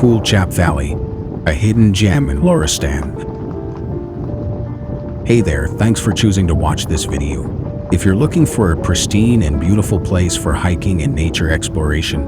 Kul Chap Valley, a hidden gem in Lorestan. Hey there, thanks for choosing to watch this video. If you're looking for a pristine and beautiful place for hiking and nature exploration,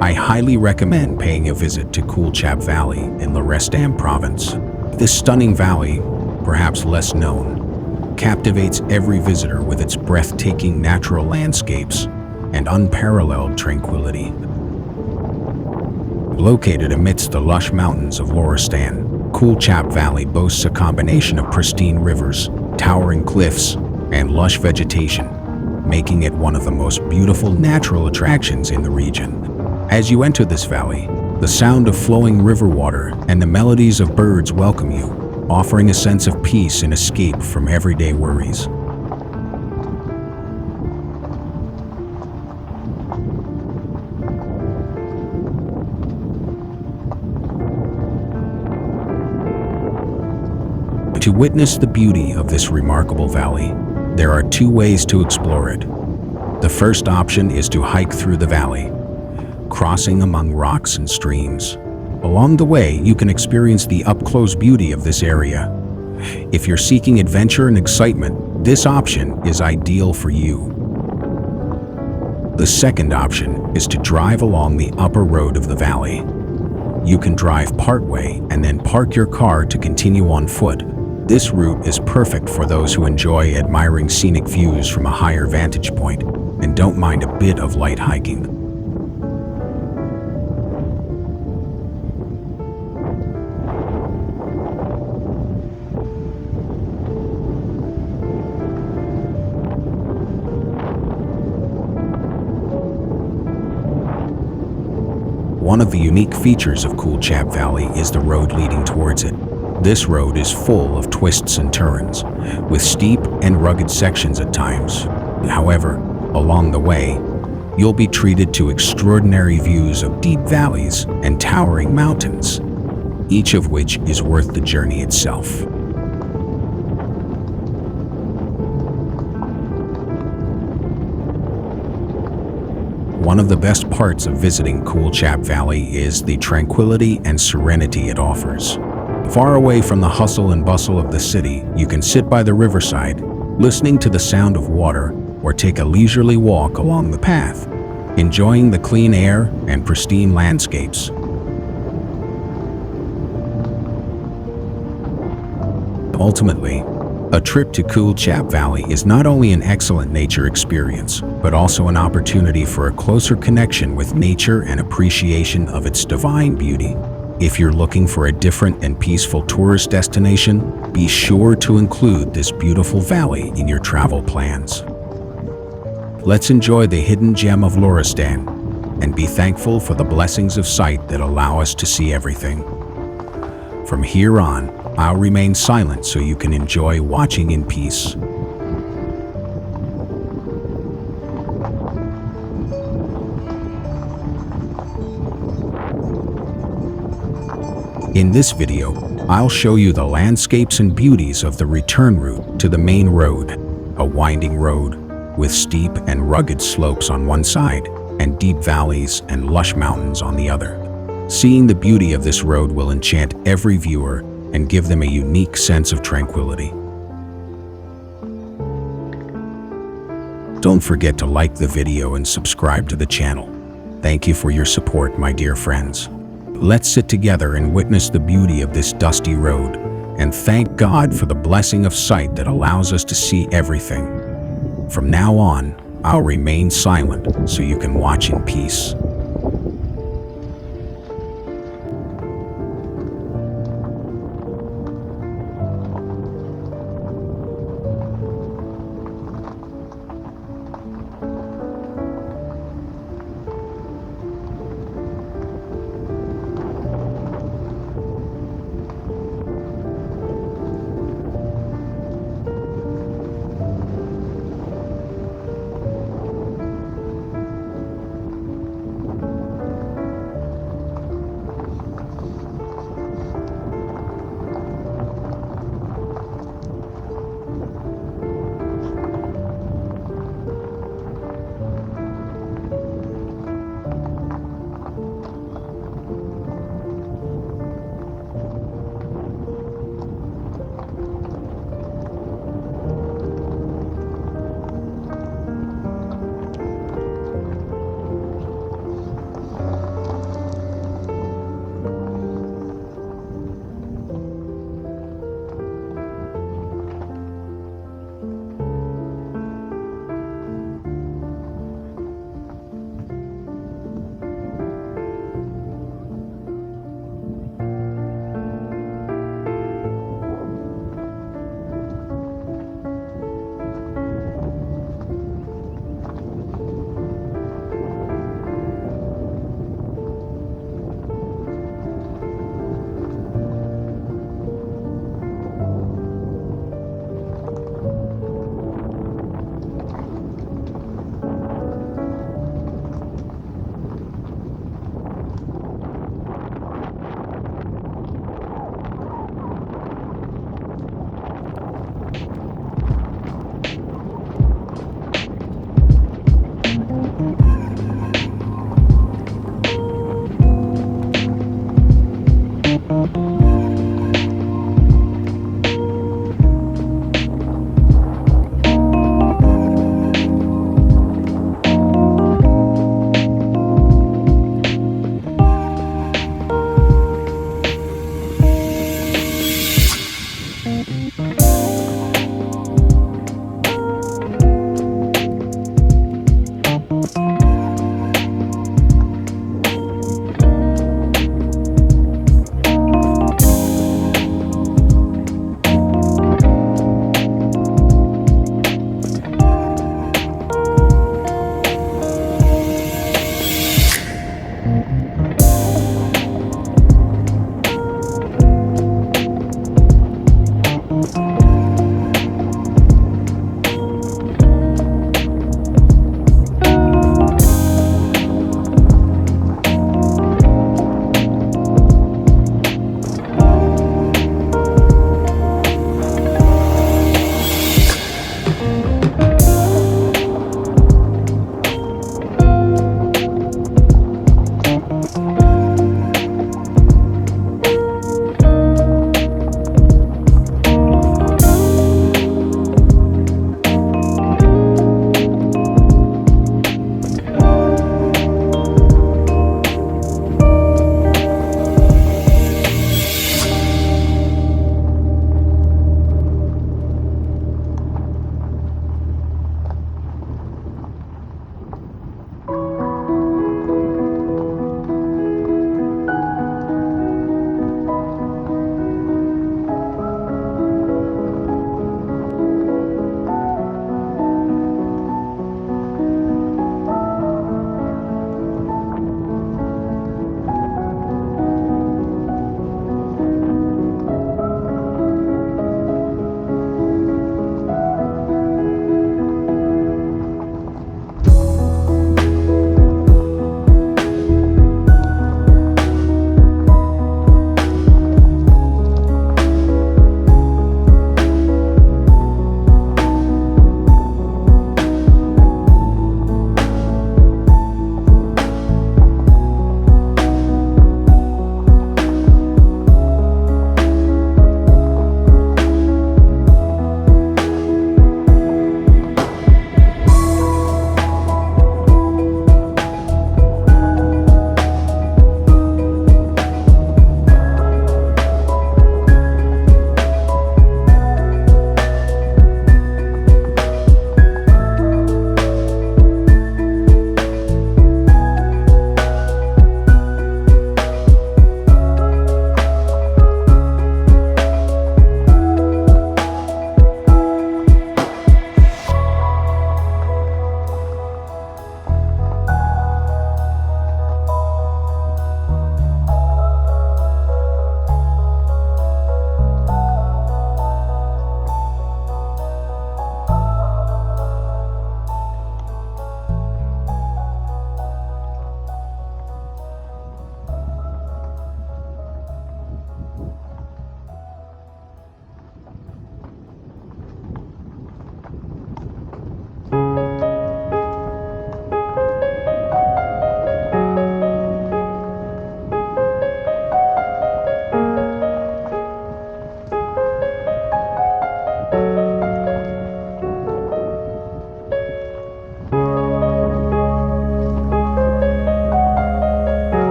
I highly recommend paying a visit to Kul Chap Valley in Lorestan province. This stunning valley, perhaps less known, captivates every visitor with its breathtaking natural landscapes and unparalleled tranquility. Located amidst the lush mountains of Lorestan, Kul Chap Valley boasts a combination of pristine rivers, towering cliffs, and lush vegetation, making it one of the most beautiful natural attractions in the region. As you enter this valley, the sound of flowing river water and the melodies of birds welcome you, offering a sense of peace and escape from everyday worries. To witness the beauty of this remarkable valley, there are two ways to explore it. The first option is to hike through the valley, crossing among rocks and streams. Along the way, you can experience the up-close beauty of this area. If you're seeking adventure and excitement, this option is ideal for you. The second option is to drive along the upper road of the valley. You can drive partway and then park your car to continue on foot. This route is perfect for those who enjoy admiring scenic views from a higher vantage point and don't mind a bit of light hiking. One of the unique features of Kul Chap Valley is the road leading towards it. This road is full of twists and turns, with steep and rugged sections at times. However, along the way, you'll be treated to extraordinary views of deep valleys and towering mountains, each of which is worth the journey itself. One of the best parts of visiting Kul Chap Valley is the tranquility and serenity it offers. Far away from the hustle and bustle of the city, you can sit by the riverside, listening to the sound of water, or take a leisurely walk along the path, enjoying the clean air and pristine landscapes. Ultimately, a trip to Kul Chap Valley is not only an excellent nature experience, but also an opportunity for a closer connection with nature and appreciation of its divine beauty. If you're looking for a different and peaceful tourist destination, be sure to include this beautiful valley in your travel plans. Let's enjoy the hidden gem of Lorestan and be thankful for the blessings of sight that allow us to see everything. From here on, I'll remain silent so you can enjoy watching in peace. In this video, I'll show you the landscapes and beauties of the return route to the main road, a winding road with steep and rugged slopes on one side and deep valleys and lush mountains on the other. Seeing the beauty of this road will enchant every viewer and give them a unique sense of tranquility. Don't forget to like the video and subscribe to the channel. Thank you for your support, my dear friends. Let's sit together and witness the beauty of this dusty road and thank God for the blessing of sight that allows us to see everything. From now on, I'll remain silent so you can watch in peace.